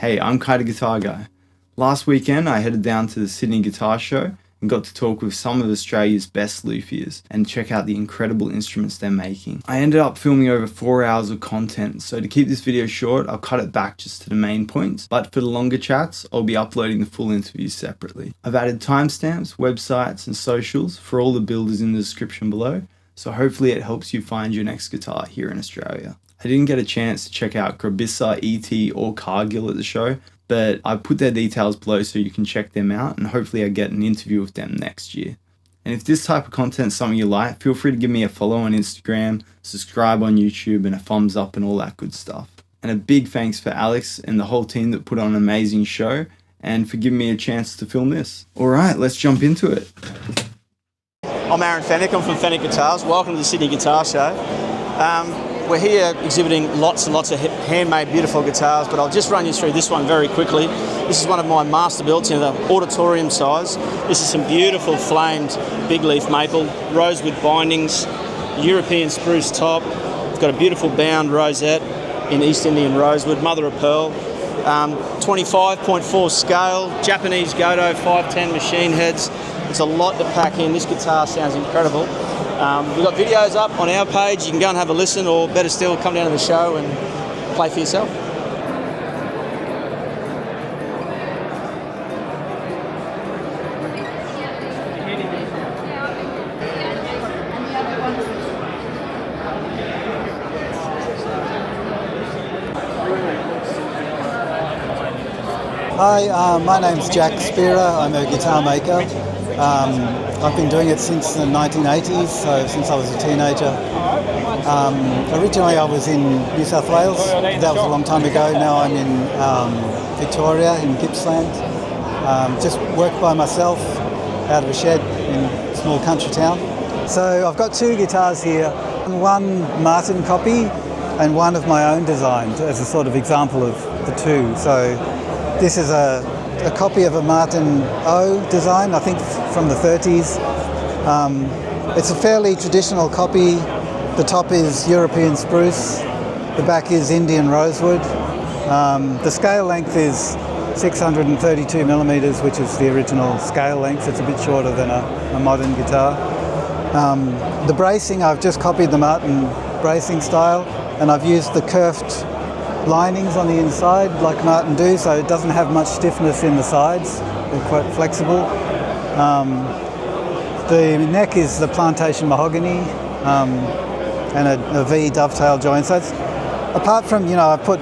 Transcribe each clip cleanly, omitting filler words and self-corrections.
Hey, I'm Kite Guitar Guy. Last weekend I headed down to the Sydney Guitar Show and got to talk with some of Australia's best luthiers and check out the incredible instruments they're making. I ended up filming over 4 hours of content, so to keep this video short, I'll cut it back just to the main points, but for the longer chats, I'll be uploading the full interviews separately. I've added timestamps, websites and socials for all the builders in the description below, so hopefully it helps you find your next guitar here in Australia. I didn't get a chance to check out Grubisa, ET or Cargill at the show, but I put their details below so you can check them out, and hopefully I get an interview with them next year. And if this type of content is something you like, feel free to give me a follow on Instagram, subscribe on YouTube and a thumbs up and all that good stuff. And a big thanks for Alex and the whole team that put on an amazing show and for giving me a chance to film this. Alright, let's jump into it. I'm Aaron Fenech, I'm from Fenech Guitars. Welcome to the Sydney Guitar Show. We're here exhibiting lots and lots of handmade beautiful guitars, but I'll just run you through this one very quickly. This is one of my master builds in the auditorium size. This is some beautiful flamed big leaf maple, rosewood bindings, European spruce top. It's got a beautiful bound rosette in East Indian rosewood, mother of pearl. 25.4 scale, Japanese Godo 510 machine heads. It's a lot to pack in. This guitar sounds incredible. We've got videos up on our page. You can go and have a listen, or better still, come down to the show and play for yourself. Hi, my name's Jack Spira. I'm a guitar maker. I've been doing it since the 1980s, so since I was a teenager. Originally I was in New South Wales. That was a long time ago. Now I'm in Victoria, in Gippsland. Just work by myself out of a shed in a small country town. So I've got two guitars here, one Maton copy and one of my own design as a sort of example of the two. So this is a copy of a Maton O design, I think from the 30s. It's a fairly traditional copy. The top is European spruce, the back is Indian rosewood. The scale length is 632 millimeters, which is the original scale length. It's a bit shorter than a modern guitar. The bracing, I've just copied the Maton bracing style, and I've used the curved linings on the inside like Maton do, so it doesn't have much stiffness in the sides. They're quite flexible. The neck is the plantation mahogany and a V dovetail joint. So it's, apart from, I put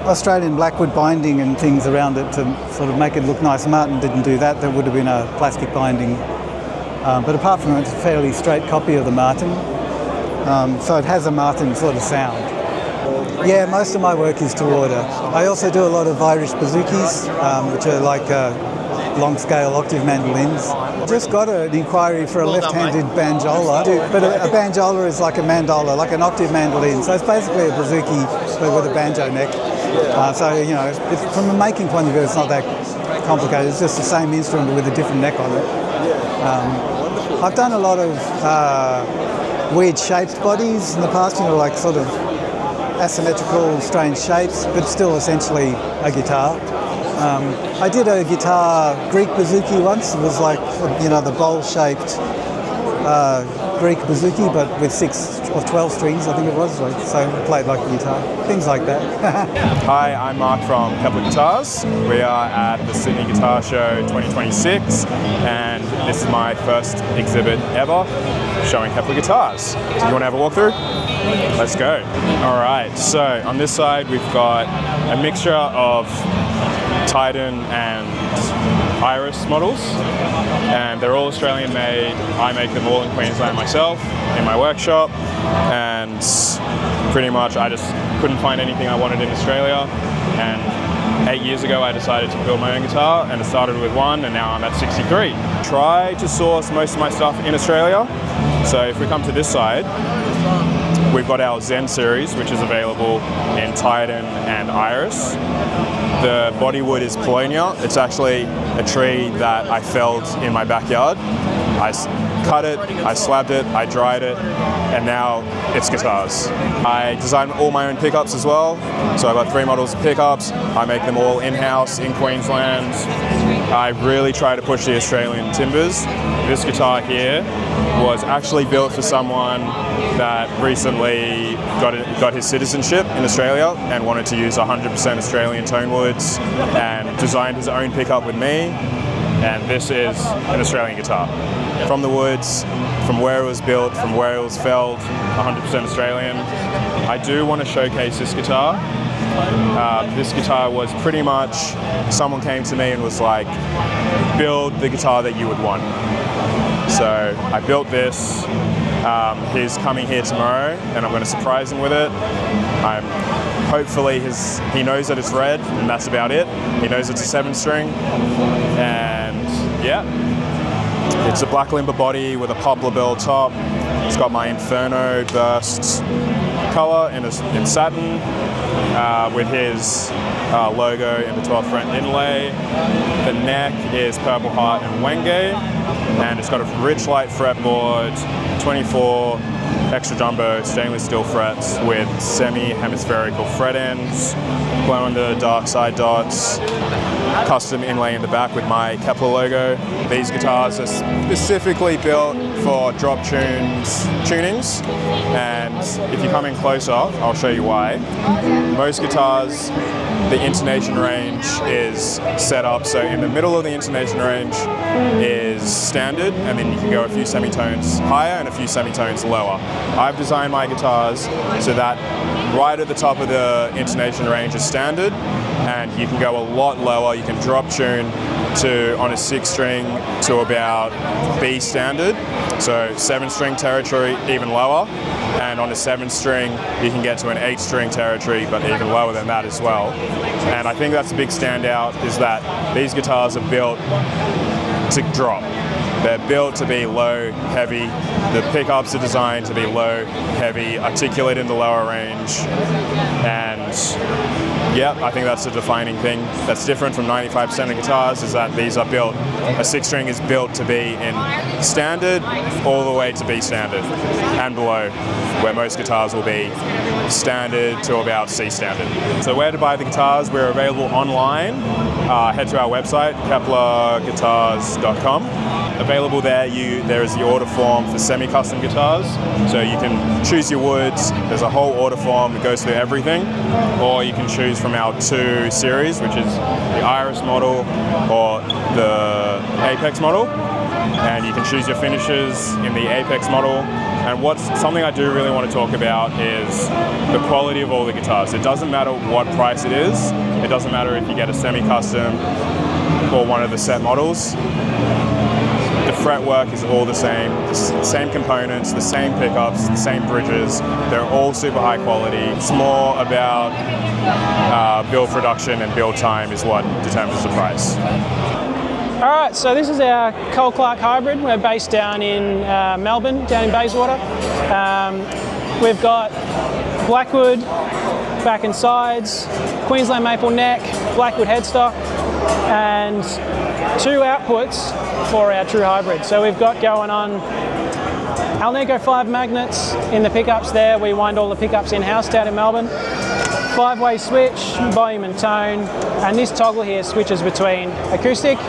Australian blackwood binding and things around it to sort of make it look nice. Maton didn't do that. There would have been a plastic binding. But apart from it, it's a fairly straight copy of the Maton. So it has a Maton sort of sound. Yeah, most of my work is to order. I also do a lot of Irish bouzoukis, which are like long-scale octave mandolins. Just got an inquiry for a left-handed banjola, but a banjola is like a mandola, like an octave mandolin. So it's basically a bouzouki, but with a banjo neck. So, from a making point of view, it's not that complicated. It's just the same instrument with a different neck on it. I've done a lot of weird shaped bodies in the past, like sort of asymmetrical, strange shapes, but still essentially a guitar. I did a guitar Greek bouzouki once. It was like, the bowl-shaped Greek bouzouki, but with 6 or 12 strings, I think it was. So I played like a guitar, things like that. Hi, I'm Mark from Kepler Guitars. We are at the Sydney Guitar Show 2026, and this is my first exhibit ever showing Kepler guitars. Do you want to have a walkthrough? Let's go. All right, so on this side we've got a mixture of Titan and Iris models, and they're all Australian made. I make them all in Queensland myself in my workshop, and pretty much I just couldn't find anything I wanted in Australia, and 8 years ago I decided to build my own guitar, and it started with one and now I'm at 63. Try to source most of my stuff in Australia. So if we come to this side, we've got our Zen series, which is available in Titan and Iris. The body wood is Paulownia. It's actually a tree that I felled in my backyard. I cut it, I slabbed it, I dried it, and now it's guitars. I design all my own pickups as well. So I've got 3 models of pickups. I make them all in-house in Queensland. I really try to push the Australian timbers. This guitar here was actually built for someone that recently got his citizenship in Australia and wanted to use 100% Australian tone woods, and designed his own pickup with me. And this is an Australian guitar. From the woods, from where it was built, from where it was felled, 100% Australian. I do want to showcase this guitar. This guitar was pretty much, someone came to me and was like, build the guitar that you would want. So I built this. He's coming here tomorrow and I'm going to surprise him with it. Hopefully he knows that it's red, and that's about it. He knows it's a 7-string, and yeah. It's a black limber body with a poplar bell top. It's got my Inferno burst colour in satin, with his logo in the 12th fret inlay. The neck is Purple Heart and Wenge, and it's got a rich light fretboard, 24 extra jumbo stainless steel frets with semi-hemispherical fret ends, glow in the dark side dots, custom inlay in the back with my Kepler logo. These guitars are specifically built for drop tunings, and if you come in closer, I'll show you why. Most guitars, the intonation range is set up so in the middle of the intonation range is standard, and then you can go a few semitones higher and a few semitones lower. I've designed my guitars so that right at the top of the intonation range is standard, and you can go a lot lower. You can drop tune to, on a 6-string, to about B standard, so 7-string territory even lower, and on a 7-string you can get to an 8-string territory, but even lower than that as well. And I think that's a big standout, is that these guitars are built to drop. They're built to be low, heavy. The pickups are designed to be low, heavy, articulate in the lower range. And yeah, I think that's a defining thing that's different from 95% of guitars, is that these are built, a 6-string is built to be in standard all the way to B standard and below, where most guitars will be standard to about C standard. So where to buy the guitars? We're available online. Head to our website, keplerguitars.com. Available there, there is the order form for semi-custom guitars, so you can choose your woods. There's a whole order form that goes through everything, or you can choose from our 2 series, which is the Iris model or the Apex model, and you can choose your finishes in the Apex model. And something I do really want to talk about is the quality of all the guitars. It doesn't matter what price it is. It doesn't matter if you get a semi-custom or one of the set models. The fretwork is all the same components, the same pickups, the same bridges. They're all super high quality. It's more about build production and build time is what determines the price. All right, so this is our Cole-Clark hybrid. We're based down in Melbourne, down in Bayswater. We've got Blackwood back and sides, Queensland maple neck, Blackwood headstock, and 2 outputs for our true hybrid. So we've got going on Alnico 5 magnets in the pickups there. We wind all the pickups in-house down in Melbourne. 5-way switch, volume and tone, and this toggle here switches between acoustic,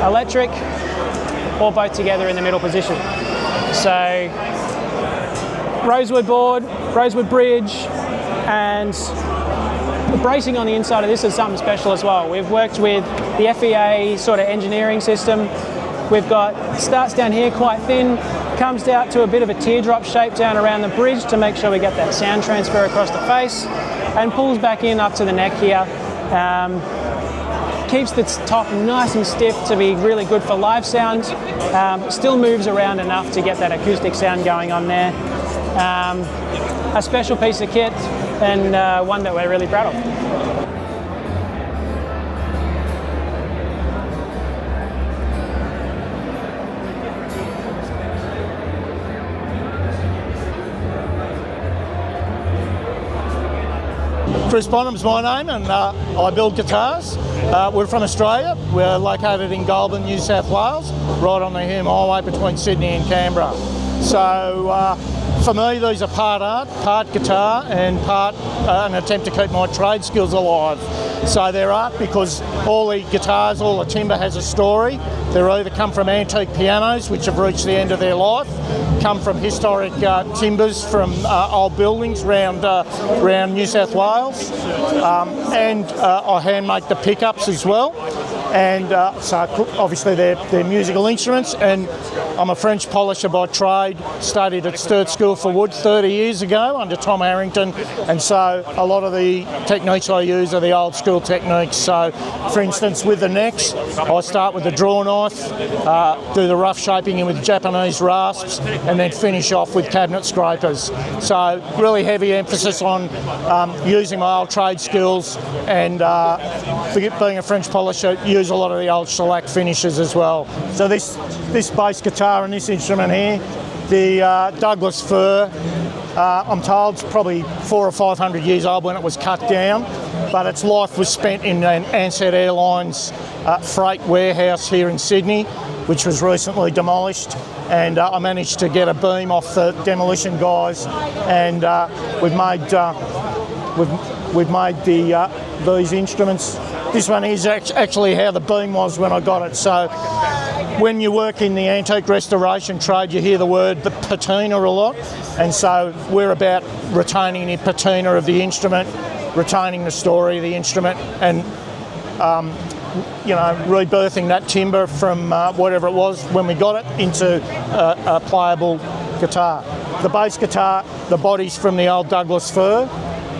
electric, or both together in the middle position. So rosewood board, rosewood bridge, and the bracing on the inside of this is something special as well. We've worked with the FEA sort of engineering system. We've got, it starts down here quite thin, comes out to a bit of a teardrop shape down around the bridge to make sure we get that sound transfer across the face, and pulls back in up to the neck here. Keeps the top nice and stiff to be really good for live sound. Still moves around enough to get that acoustic sound going on there. A special piece of kit, and one that we're really proud of. Chris Bonham's my name, and I build guitars. We're from Australia. We're located in Goulburn, New South Wales, right on the Hume Highway between Sydney and Canberra. So for me, these are part art, part guitar, and part an attempt to keep my trade skills alive. So they're art because all the guitars, all the timber has a story. They're either come from antique pianos, which have reached the end of their life, come from historic timbers from old buildings around New South Wales, and I hand make the pickups as well. And so obviously they're musical instruments, and I'm a French polisher by trade, studied at Sturt School for Wood 30 years ago under Tom Harrington, and so a lot of the techniques I use are the old school techniques. So for instance with the necks, I start with the draw knife, do the rough shaping in with Japanese rasps, and then finish off with cabinet scrapers. So really heavy emphasis on using my old trade skills, and being a French polisher, use a lot of the old shellac finishes as well. So this bass guitar and this instrument here, the Douglas fir, I'm told it's probably 400 or 500 years old when it was cut down, but its life was spent in an Ansett Airlines freight warehouse here in Sydney, which was recently demolished, and I managed to get a beam off the demolition guys, and we've made these instruments. This one is actually how the beam was when I got it. So when you work in the antique restoration trade, you hear the word patina a lot, and so we're about retaining the patina of the instrument, retaining the story of the instrument, and rebirthing that timber from whatever it was when we got it into a playable guitar. The bass guitar, the body's from the old Douglas fir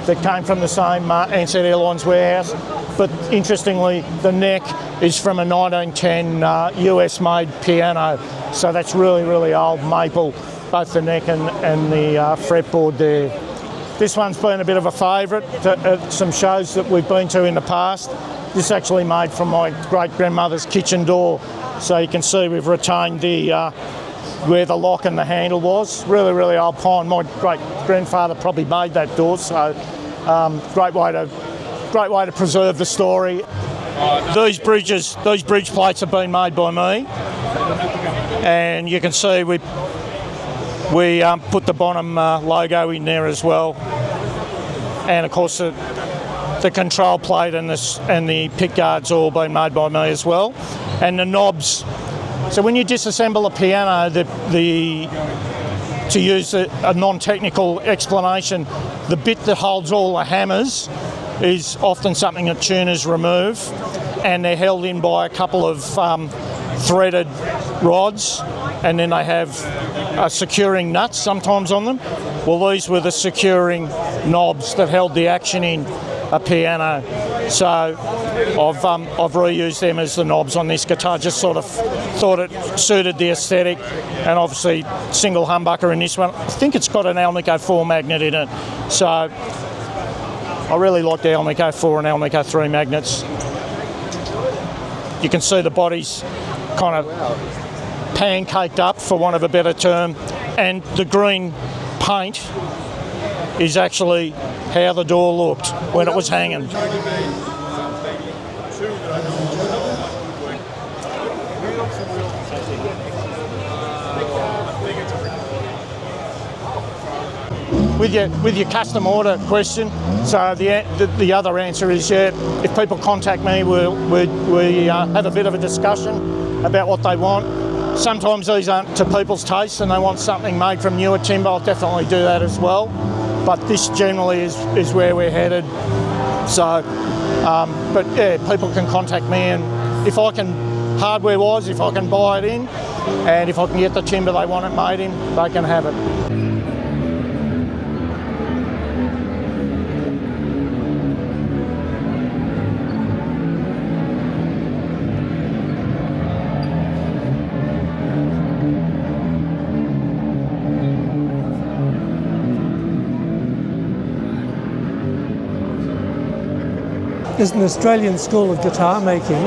that came from the same Ansett Airlines warehouse, but interestingly the neck is from a 1910 US made piano, so that's really, really old maple, both the neck and the fretboard there. This one's been a bit of a favourite at some shows that we've been to in the past. This is actually made from my great-grandmother's kitchen door, so you can see we've retained the where the lock and the handle was. Really, really old pine. My great-grandfather probably made that door, so great way to preserve the story. These bridge plates have been made by me, and you can see we put the Bonham logo in there as well, and of course the control plate and the pick guards all been made by me as well, and the knobs. So when you disassemble a piano, to use a non-technical explanation, the bit that holds all the hammers is often something that tuners remove, and they're held in by a couple of threaded rods, and then they have securing nuts sometimes on them. Well, these were the securing knobs that held the action in a piano. So I've reused them as the knobs on this guitar, just sort of thought it suited the aesthetic, and obviously single humbucker in this one. I think it's got an Alnico 4 magnet in it, so I really like the Alnico 4 and Alnico 3 magnets. You can see the body's kind of pancaked up, for want of a better term, and the green paint is actually how the door looked when it was hanging. With your custom order question, so the other answer is, yeah, if people contact me, we have a bit of a discussion about what they want. Sometimes these aren't to people's tastes and they want something made from newer timber. I'll definitely do that as well, but this generally is where we're headed. So, but yeah, people can contact me, and if I can, hardware-wise, if I can buy it in, and if I can get the timber they want it made in, they can have it. There's an Australian school of guitar making,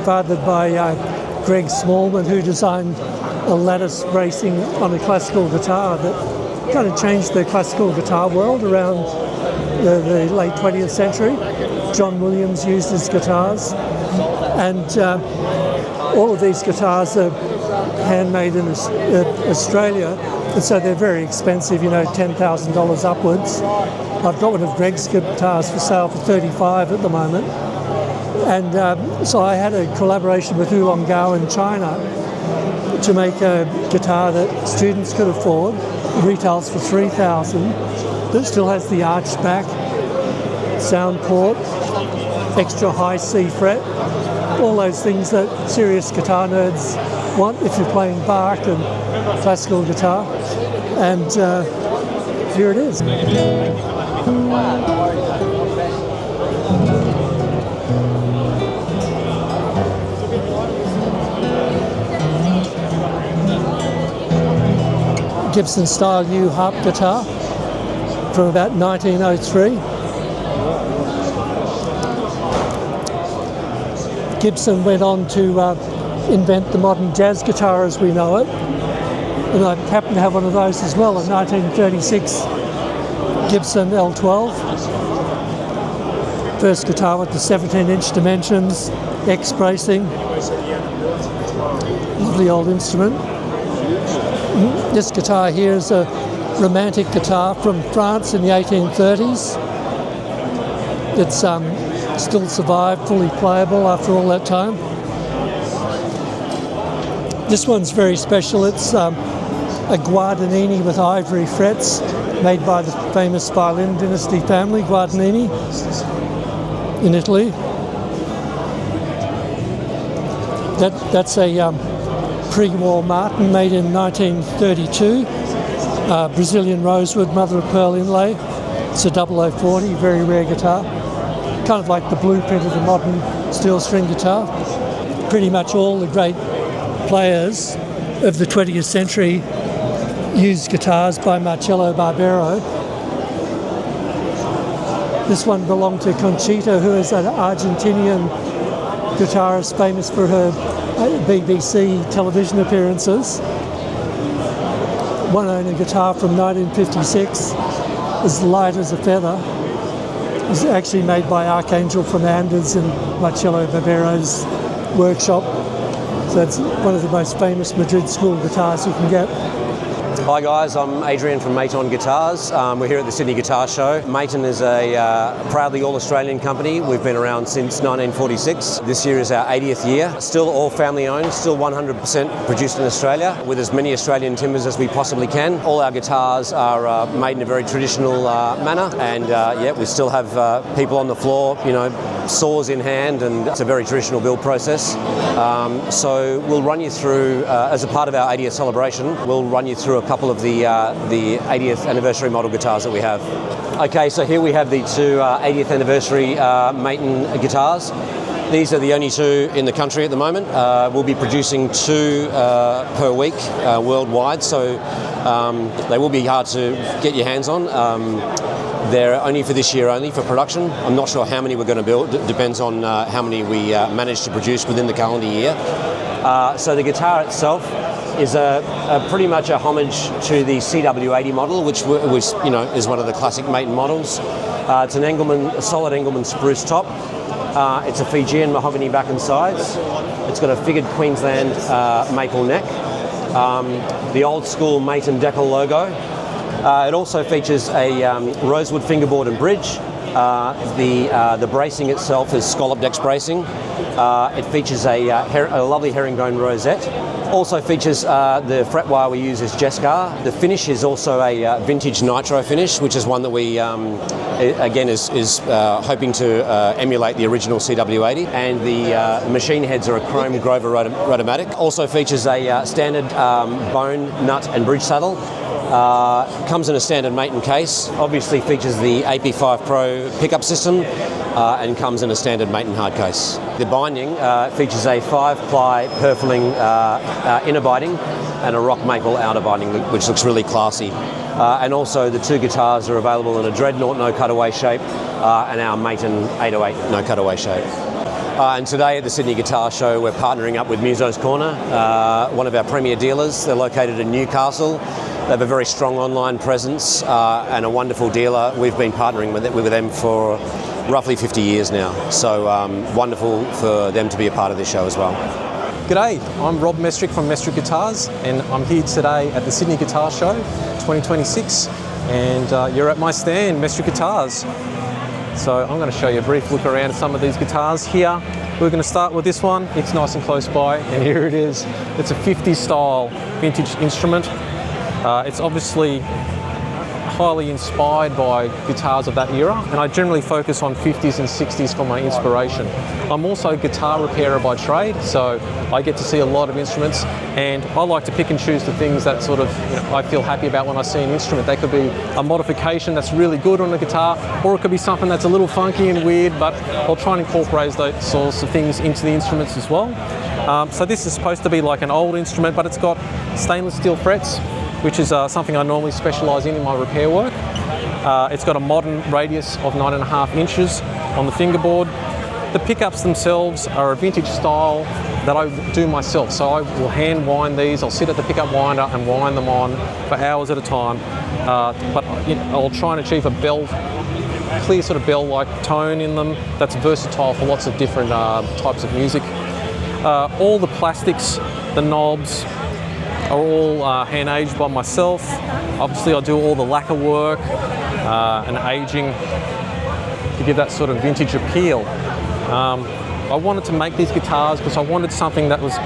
fathered by Greg Smallman, who designed a lattice bracing on a classical guitar that kind of changed the classical guitar world around the late 20th century. John Williams used his guitars, and all of these guitars are handmade in Australia, and so they're very expensive, $10,000 upwards. I've got one of Greg's guitars for sale for $35 at the moment. And so I had a collaboration with Oolong Gao in China to make a guitar that students could afford. It retails for $3,000, but it still has the arched back, sound port, extra high C fret, all those things that serious guitar nerds want if you're playing Bach and classical guitar. And here it is. Gibson style U harp guitar from about 1903. Gibson went on to invent the modern jazz guitar as we know it, and I happen to have one of those as well, a 1936 Gibson L12. First guitar with the 17-inch dimensions, X bracing, lovely old instrument. This guitar here is a romantic guitar from France in the 1830s. It's still survived, fully playable after all that time. This one's very special. It's a Guadagnini with ivory frets, made by the famous violin dynasty family, Guadagnini, in Italy. That's a pre-war Maton made in 1932, Brazilian rosewood mother of pearl inlay. It's a 0040, very rare guitar, kind of like the blueprint of the modern steel string guitar. Pretty much all the great players of the 20th century used guitars by Marcello Barbero. This one belonged to Conchita, who is an Argentinian guitarist famous for her BBC television appearances. One owner guitar from 1956, as light as a feather. It was actually made by Archangel Fernandez in Marcello Barbero's workshop. So it's one of the most famous Madrid school guitars you can get. Hi guys, I'm Adrian from Maton Guitars. We're here at the Sydney Guitar Show. Maton is a proudly all-Australian company. We've been around since 1946. This year is our 80th year. Still all family owned, still 100% produced in Australia with as many Australian timbers as we possibly can. All our guitars are made in a very traditional manner, and we still have people on the floor, saws in hand, and it's a very traditional build process. So we'll run you through, as a part of our 80th celebration, we'll run you through a couple of the 80th anniversary model guitars that we have. Okay, so here we have the two 80th anniversary Maton guitars. These are the only two in the country at the moment. We'll be producing two per week worldwide, so they will be hard to get your hands on. They're only for this year only, for production. I'm not sure how many we're going to build. It depends on how many we manage to produce within the calendar year. So the guitar itself is pretty much a homage to the CW80 model, which is one of the classic Maton models. It's a solid Engelmann spruce top. It's a Fijian mahogany back and sides. It's got a figured Queensland maple neck. The old school Maton decal logo. It also features a rosewood fingerboard and bridge. The bracing itself is scallop deck bracing. It features a lovely herringbone rosette. Also features the fret wire we use is Jescar. The finish is also a vintage nitro finish, which is one that we again is hoping to emulate the original CW80. And the machine heads are a chrome Grover Rotomatic. Also features a standard bone, nut and bridge saddle. Comes in a standard Maton case. Obviously features the AP5 Pro pickup system and comes in a standard Maton hard case. The binding features a 5-ply purfling inner binding and a rock maple outer binding, which looks really classy. And also the two guitars are available in a Dreadnought no cutaway shape and our Maton 808 no cutaway shape. And today at the Sydney Guitar Show, we're partnering up with Muso's Corner, one of our premier dealers. They're located in Newcastle. They have a very strong online presence and a wonderful dealer. We've been partnering with them for roughly 50 years now. So wonderful for them to be a part of this show as well. G'day, I'm Rob Mestric from Mestric Guitars, and I'm here today at the Sydney Guitar Show 2026, and you're at my stand, Mestric Guitars. So I'm going to show you a brief look around at some of these guitars here. We're going to start with this one. It's nice and close by, and here it is. It's a 50s style vintage instrument. It's obviously highly inspired by guitars of that era, and I generally focus on 50s and 60s for my inspiration. I'm also a guitar repairer by trade, so I get to see a lot of instruments, and I like to pick and choose the things that sort of I feel happy about when I see an instrument. They could be a modification that's really good on the guitar, or it could be something that's a little funky and weird, but I'll try and incorporate those sorts of things into the instruments as well. So this is supposed to be like an old instrument, but it's got stainless steel frets, which is something I normally specialise in my repair work. It's got a modern radius of 9.5 inches on the fingerboard. The pickups themselves are a vintage style that I do myself, so I will hand wind these. I'll sit at the pickup winder and wind them on for hours at a time, but I'll try and achieve a clear sort of bell-like tone in them that's versatile for lots of different types of music. All the plastics, the knobs, are all hand-aged by myself. Obviously I do all the lacquer work and aging to give that sort of vintage appeal. I wanted to make these guitars because I wanted something that was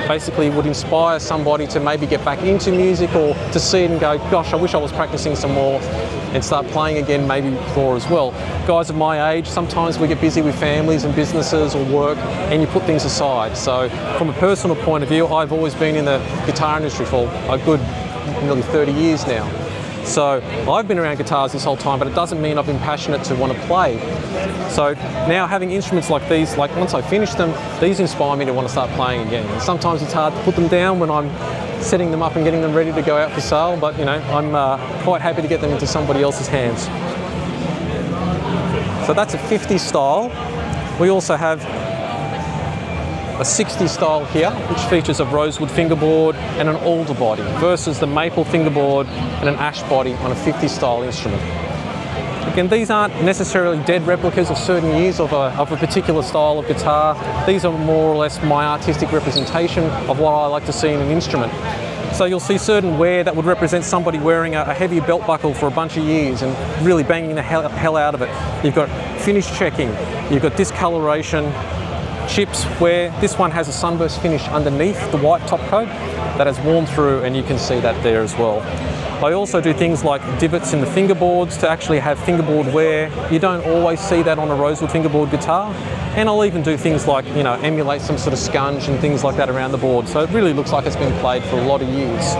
basically would inspire somebody to maybe get back into music, or to see it and go, gosh, I wish I was practicing some more and start playing again maybe more as well. Guys of my age, sometimes we get busy with families and businesses or work, and you put things aside. So from a personal point of view, I've always been in the guitar industry for a good nearly 30 years now. So I've been around guitars this whole time, but it doesn't mean I've been passionate to want to play. So now having instruments like these, like once I finish them, these inspire me to want to start playing again. And sometimes it's hard to put them down when I'm setting them up and getting them ready to go out for sale, but I'm quite happy to get them into somebody else's hands. So that's a 50 style. We also have a 60 style here, which features a rosewood fingerboard and an alder body, versus the maple fingerboard and an ash body on a 50 style instrument. Again, these aren't necessarily dead replicas of certain years of a particular style of guitar. These are more or less my artistic representation of what I like to see in an instrument. So you'll see certain wear that would represent somebody wearing a heavy belt buckle for a bunch of years and really banging the hell out of it. You've got finish checking, you've got discoloration, chips, where this one has a sunburst finish underneath the white top coat that has worn through, and you can see that there as well. I also do things like divots in the fingerboards to actually have fingerboard wear. You don't always see that on a rosewood fingerboard guitar. And I'll even do things like, emulate some sort of scunge and things like that around the board. So it really looks like it's been played for a lot of years.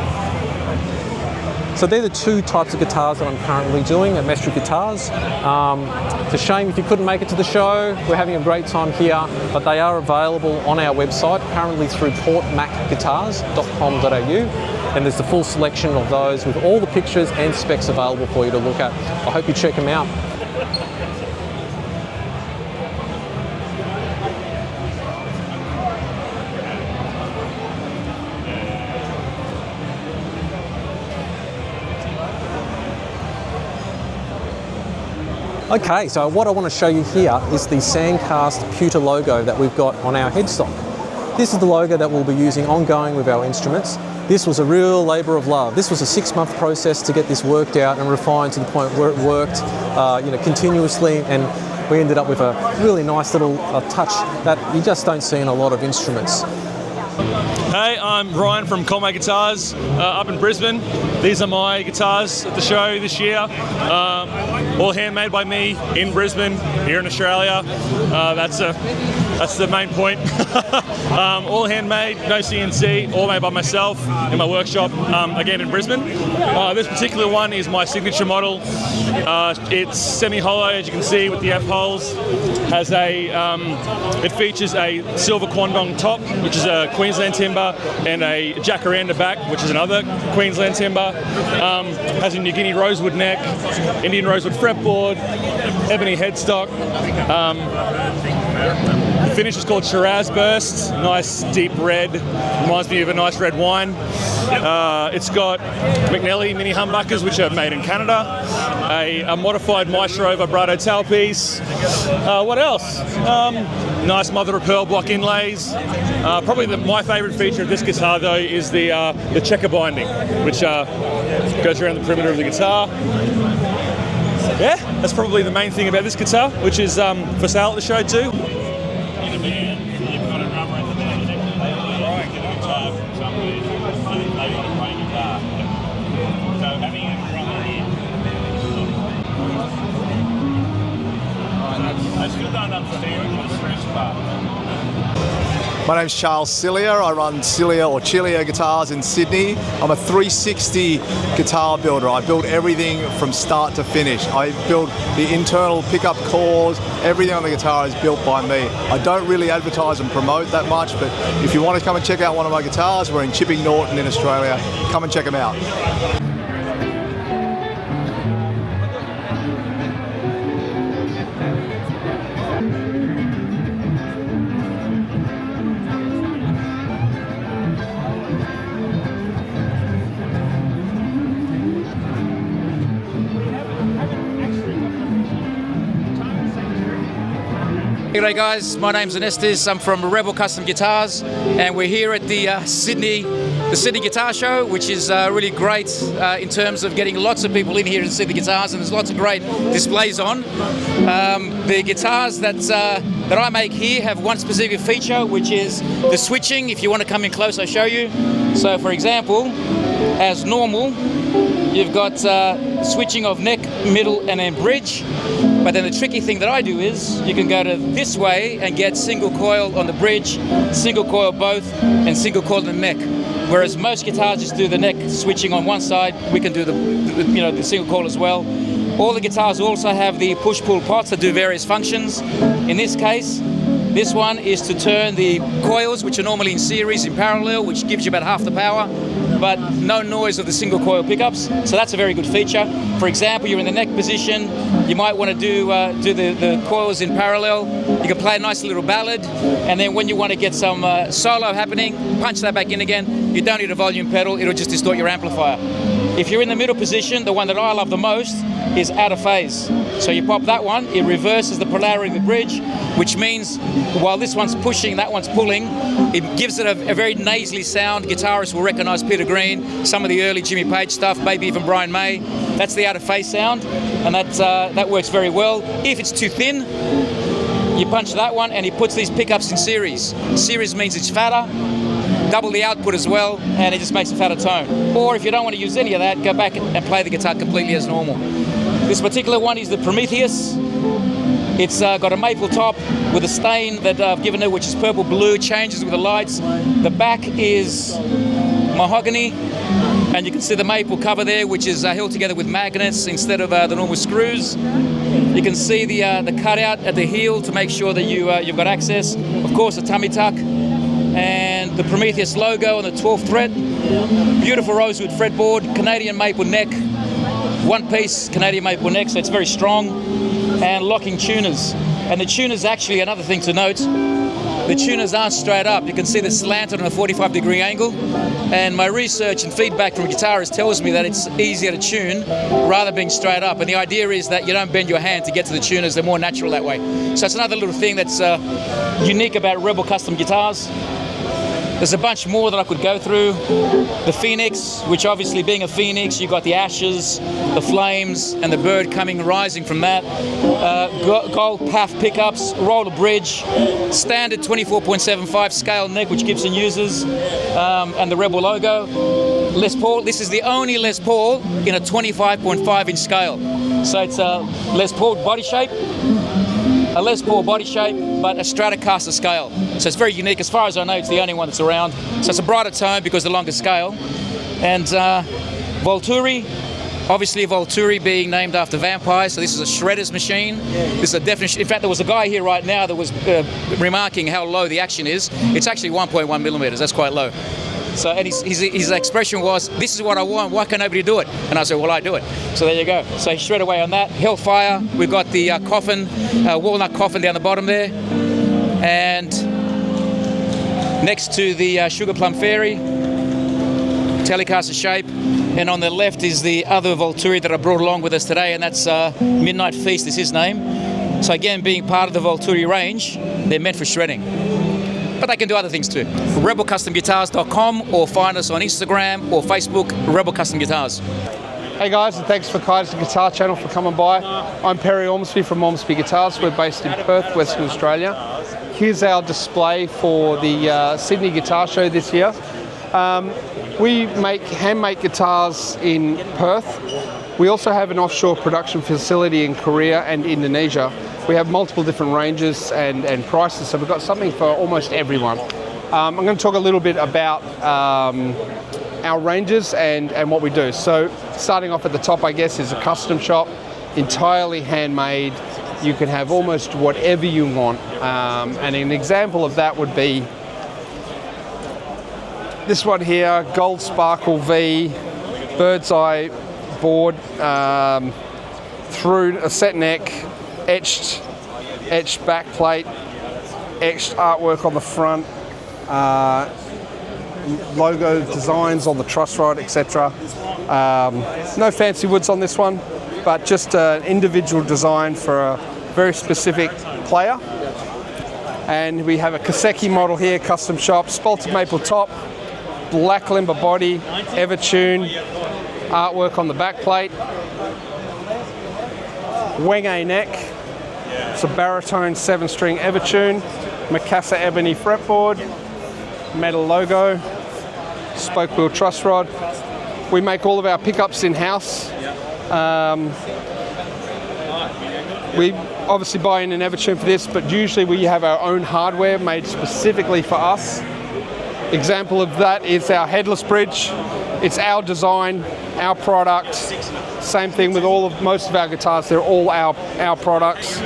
So they're the two types of guitars that I'm currently doing at Mestric Guitars. It's a shame if you couldn't make it to the show. We're having a great time here, but they are available on our website, currently through portmacguitars.com.au. And there's the full selection of those with all the pictures and specs available for you to look at. I hope you check them out. Okay, so what I want to show you here is the Sandcast pewter logo that we've got on our headstock. This is the logo that we'll be using ongoing with our instruments. This was a real labour of love. This was a 6-month process to get this worked out and refined to the point where it worked continuously, and we ended up with a really nice little touch that you just don't see in a lot of instruments. Hey, I'm Ryan from Conway Guitars up in Brisbane. These are my guitars at the show this year. All handmade by me in Brisbane, here in Australia. That's the main point. All handmade, no CNC, all made by myself in my workshop, again in Brisbane. This particular one is my signature model. It's semi-hollow, as you can see, with the F-holes. It features a silver quandong top, which is a Queensland timber, and a jacaranda back, which is another Queensland timber. Has a New Guinea rosewood neck, Indian rosewood fretboard, ebony headstock. The finish is called Shiraz Burst, nice deep red, reminds me of a nice red wine. It's got McNelly mini humbuckers, which are made in Canada. A modified Maestro vibrato tailpiece. What else? Nice mother of pearl block inlays. Probably my favourite feature of this guitar though is the checker binding, which goes around the perimeter of the guitar. Yeah, that's probably the main thing about this guitar, which is for sale at the show too. My name's Charles Cilia. I run Cilia or Cilia guitars in Sydney. I'm a 360 guitar builder. I build everything from start to finish. I build the internal pickup cores. Everything on the guitar is built by me. I don't really advertise and promote that much, but if you want to come and check out one of my guitars, we're in Chipping Norton in Australia. Come and check them out. G'day guys, my name's Anestis. I'm from Rebel Custom Guitars, and we're here at the Sydney Guitar Show, which is really great in terms of getting lots of people in here to see the guitars, and there's lots of great displays on. The guitars that I make here have one specific feature, which is the switching. If you want to come in close, I'll show you. So for example, as normal, you've got switching of neck, middle, and then bridge. But then the tricky thing that I do is you can go to this way and get single coil on the bridge, single coil both, and single coil on the neck. Whereas most guitars just do the neck switching on one side, we can do the single coil as well. All the guitars also have the push-pull pots that do various functions. In this case, this one is to turn the coils, which are normally in series, in parallel, which gives you about half the power, but no noise of the single coil pickups. So that's a very good feature. For example, you're in the neck position, you might want to do the coils in parallel. You can play a nice little ballad, and then when you want to get some solo happening, punch that back in again. You don't need a volume pedal, it'll just distort your amplifier. If you're in the middle position, the one that I love the most is out of phase. So you pop that one, it reverses the polarity of the bridge, which means while this one's pushing, that one's pulling, it gives it a very nasally sound. Guitarists will recognise Peter Green, some of the early Jimmy Page stuff, maybe even Brian May. That's the out of phase sound, and that works very well. If it's too thin, you punch that one and he puts these pickups in series. Series means it's fatter, double the output as well, and it just makes a fatter tone. Or if you don't want to use any of that, go back and play the guitar completely as normal. This particular one is the Prometheus. It's got a maple top with a stain that I've given it, which is purple blue, changes with the lights. The back is mahogany, and you can see the maple cover there, which is held together with magnets instead of the normal screws. You can see the cutout at the heel to make sure that you've got access. Of course, a tummy tuck, and the Prometheus logo on the 12th fret. Beautiful rosewood fretboard, Canadian maple neck, one piece Canadian maple neck, so it's very strong, and locking tuners. And the tuners, actually, another thing to note, the tuners aren't straight up. You can see they're slanted on a 45-degree angle, and my research and feedback from guitarists tells me that it's easier to tune rather than being straight up. And the idea is that you don't bend your hand to get to the tuners, they're more natural that way. So it's another little thing that's unique about Rebel Custom Guitars. There's a bunch more that I could go through. The Phoenix, which obviously being a Phoenix, you've got the ashes, the flames, and the bird rising from that. Gold PAF pickups, roller bridge, standard 24.75 scale neck, which Gibson uses, and the Rebel logo. Les Paul, this is the only Les Paul in a 25.5 inch scale. So it's a Les Paul body shape, a Les Paul body shape, but a Stratocaster scale. So it's very unique. As far as I know, it's the only one that's around. So it's a brighter tone because of the longer scale. And Volturi, obviously Volturi being named after vampires, so this is a shredder's machine. This is a definition. In fact, there was a guy here right now that was remarking how low the action is. It's actually 1.1 millimeters. That's quite low. So, and his expression was, "This is what I want, why can't nobody do it?" And I said, well, I do it. So there you go. So he shred away on that. Hellfire, we've got the coffin, walnut coffin down the bottom there. And next to the Sugar Plum Fairy, Telecaster shape. And on the left is the other Volturi that I brought along with us today, and that's Midnight Feast is his name. So again, being part of the Volturi range, they're meant for shredding. But they can do other things too. rebelcustomguitars.com, or find us on Instagram or Facebook, Rebel Custom Guitars. Hey guys, and thanks for Kai's Guitar Channel for coming by. I'm Perry Ormsby from Ormsby Guitars. We're based in Perth, Western Australia. Here's our display for the Sydney Guitar Show this year. We make handmade guitars in Perth. We also have an offshore production facility in Korea and Indonesia. We have multiple different ranges and prices, so we've got something for almost everyone. I'm going to talk a little bit about our ranges and what we do. So starting off at the top, I guess, is a custom shop, entirely handmade. You can have almost whatever you want. And an example of that would be this one here, Gold Sparkle V, bird's eye board, through a set neck, etched back plate, etched artwork on the front, logo designs on the truss rod, etc. No fancy woods on this one, but just an individual design for a very specific player. And we have a Kaseki model here, custom shop, spalted maple top, black limber body, Evertune, artwork on the back plate, Wenge neck, it's a baritone 7-string Evertune, Mikasa ebony fretboard, metal logo, spoke wheel truss rod. We make all of our pickups in-house. We obviously buy in an Evertune for this, but usually we have our own hardware made specifically for us. Example of that is our headless bridge. It's our design, our product. Same thing with most of our guitars, they're all our products.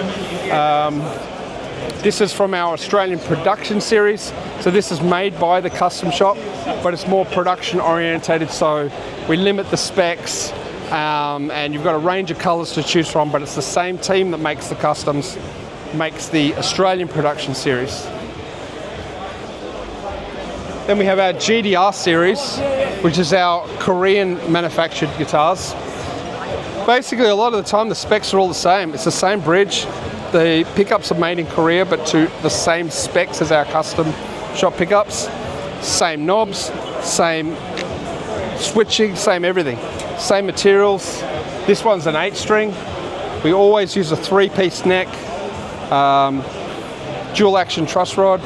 This is from our Australian production series. So this is made by the custom shop, but it's more production orientated, so we limit the specs, and you've got a range of colors to choose from, but it's the same team that makes the customs, makes the Australian production series. Then we have our GDR series, which is our Korean manufactured guitars. Basically, a lot of the time the specs are all the same. It's the same bridge. The pickups are made in Korea, but to the same specs as our custom shop pickups. Same knobs, same switching, same everything. Same materials. This one's an 8-string. We always use a 3-piece neck, dual action truss rod,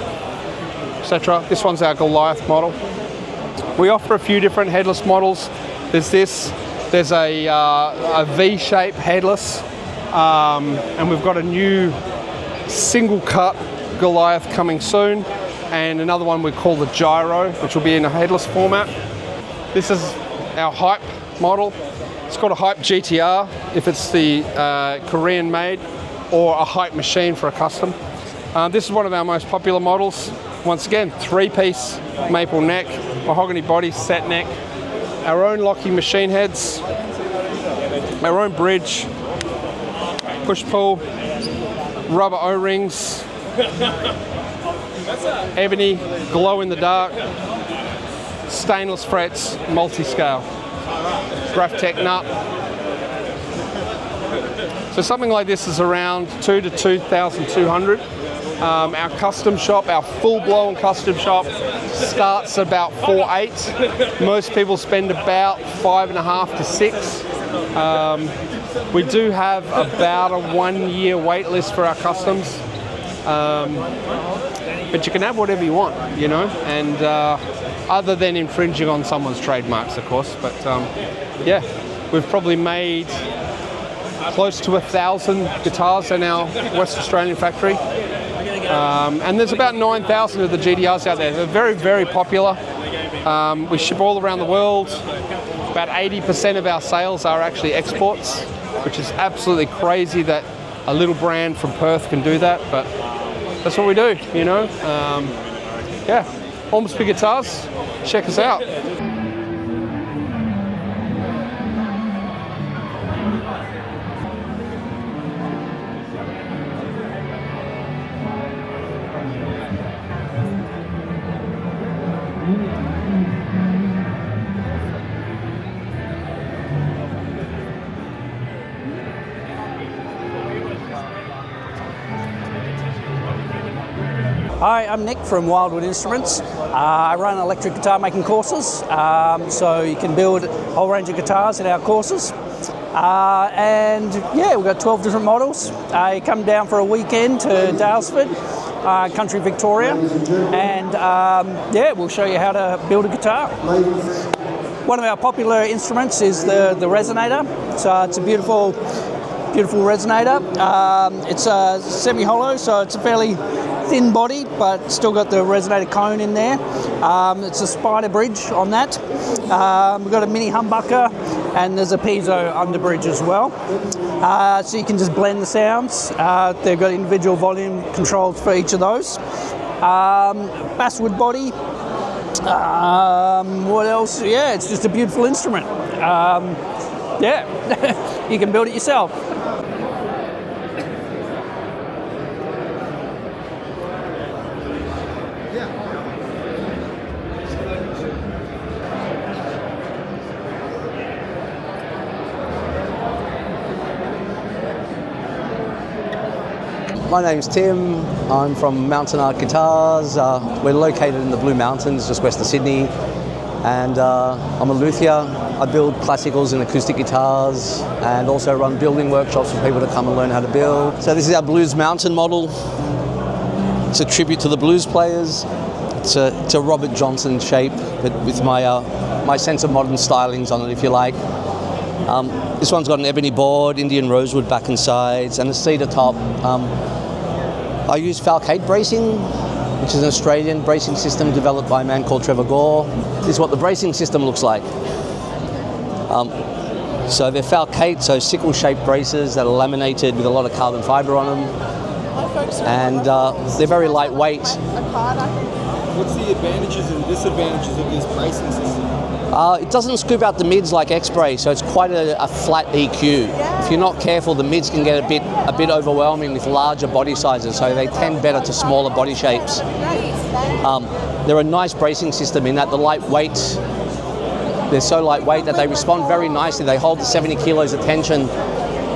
etc. This one's our Goliath model. We offer a few different headless models. There's a V-shape headless, and we've got a new single cut Goliath coming soon, and another one we call the Gyro, which will be in a headless format. This is our Hype model. It's called a Hype GTR if it's the Korean made, or a Hype machine for a custom. This is one of our most popular models. Once again, 3-piece maple neck, mahogany body, set neck, our own locking machine heads, our own bridge, push-pull, rubber O-rings, ebony, glow-in-the-dark, stainless frets, multi-scale, Graphtec nut. So something like this is around $2,000 to $2,200. Our custom shop, our full-blown custom shop, starts at about $4,800. Most people spend about $5.5 to $6,000. We do have about a 1-year wait list for our customs, but you can have whatever you want, you know, and other than infringing on someone's trademarks, of course. But yeah, we've probably made close to 1,000 guitars in our West Australian factory. And there's about 9,000 of the GDRs out there. They're very, very popular. We ship all around the world. About 80% of our sales are actually exports, which is absolutely crazy that a little brand from Perth can do that, but that's what we do, you know. Yeah, Ormsby Guitars, check us out. Hi, I'm Nick from Wildwood Instruments. I run electric guitar making courses, so you can build a whole range of guitars in our courses. And yeah, we've got 12 different models. You come down for a weekend to Daylesford, country Victoria, and yeah, we'll show you how to build a guitar. One of our popular instruments is the resonator. So it's a beautiful resonator. It's semi-hollow, so it's a fairly thin body, but still got the resonator cone in there. It's a spider bridge on that. We've got a mini humbucker, and there's a piezo underbridge as well. So you can just blend the sounds. They've got individual volume controls for each of those. Basswood body. What else? Yeah, it's just a beautiful instrument. Yeah, you can build it yourself. My name's Tim. I'm from Mountain Art Guitars. We're located in the Blue Mountains, just west of Sydney. And I'm a luthier. I build classicals and acoustic guitars, and also run building workshops for people to come and learn how to build. So this is our Blues Mountain model. It's a tribute to the blues players. It's a Robert Johnson shape, but with my sense of modern stylings on it, if you like. This one's got an ebony board, Indian rosewood back and sides, and a cedar top. I use Falkate bracing, which is an Australian bracing system developed by a man called Trevor Gore. This is what the bracing system looks like. So they're Falkate, so sickle-shaped braces that are laminated with a lot of carbon fibre on them. And they're very lightweight. What's the advantages and disadvantages of this bracing system? It doesn't scoop out the mids like X-Brace, so it's quite a flat EQ. If you're not careful, the mids can get a bit overwhelming with larger body sizes, so they tend better to smaller body shapes. They're a nice bracing system in that they're so lightweight that they respond very nicely. They hold the 70 kilos of tension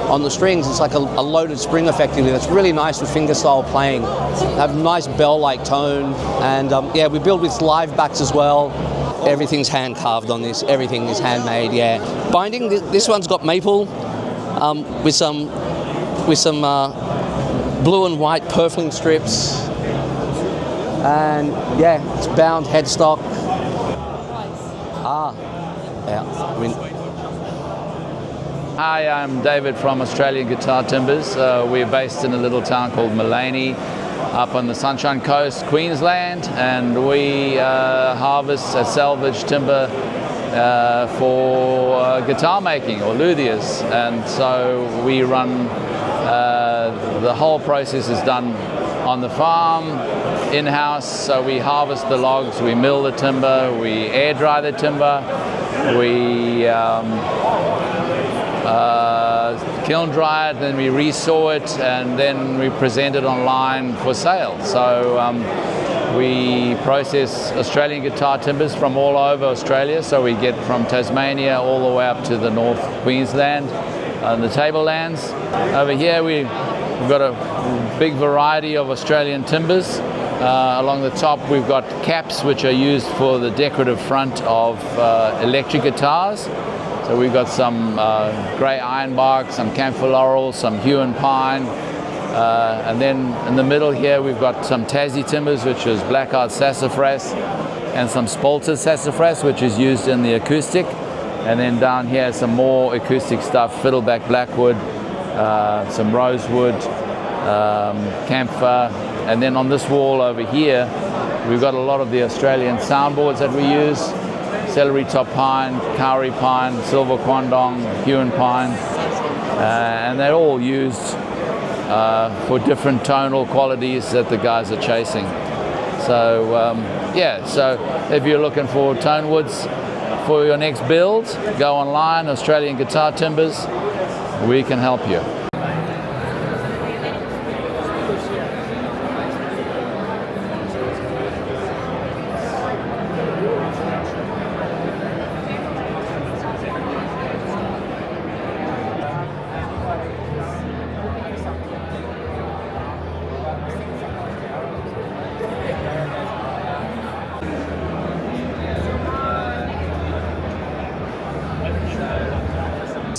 on the strings. It's like a loaded spring effectively. That's really nice for fingerstyle playing. They have a nice bell-like tone, and yeah, we build with live backs as well. Everything's hand carved on this. Everything is handmade. Yeah. Binding. This one's got maple with some blue and white purfling strips, and yeah, it's bound headstock. Yeah. Hi, I'm David from Australian Guitar Timbers. We're based in a little town called Maleny, up on the Sunshine Coast, Queensland, and we harvest and salvage timber for guitar making or luthiers. And so we run, the whole process is done on the farm, in-house. So we harvest the logs, we mill the timber, we air dry the timber, we kiln dry it, then we resaw it, and then we present it online for sale. So we process Australian guitar timbers from all over Australia. So we get from Tasmania all the way up to the North Queensland and the tablelands. Over here we've got a big variety of Australian timbers. Along the top we've got caps which are used for the decorative front of electric guitars. So we've got some grey ironbark, some camphor laurel, some hue and pine, and then in the middle here we've got some Tassie timbers, which is black-eyed sassafras, and some spalted sassafras, which is used in the acoustic. And then down here some more acoustic stuff, fiddleback blackwood, some rosewood, camphor, and then on this wall over here we've got a lot of the Australian soundboards that we use. Celery top pine, kauri pine, silver quandong, hewn pine, and they're all used for different tonal qualities that the guys are chasing. So yeah, so if you're looking for tone woods for your next build, go online, Australian Guitar Timbers, we can help you.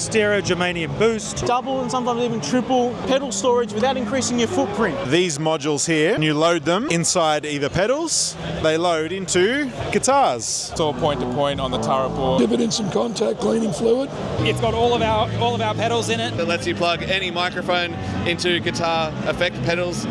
stereo germanium boost, double and sometimes even triple pedal storage without increasing your footprint. These modules here, you load them inside either pedals, they load into guitars. It's all point-to-point on the turret board. Dip it in some contact cleaning fluid. It's got all of our pedals in it. It lets you plug any microphone into guitar effect pedals.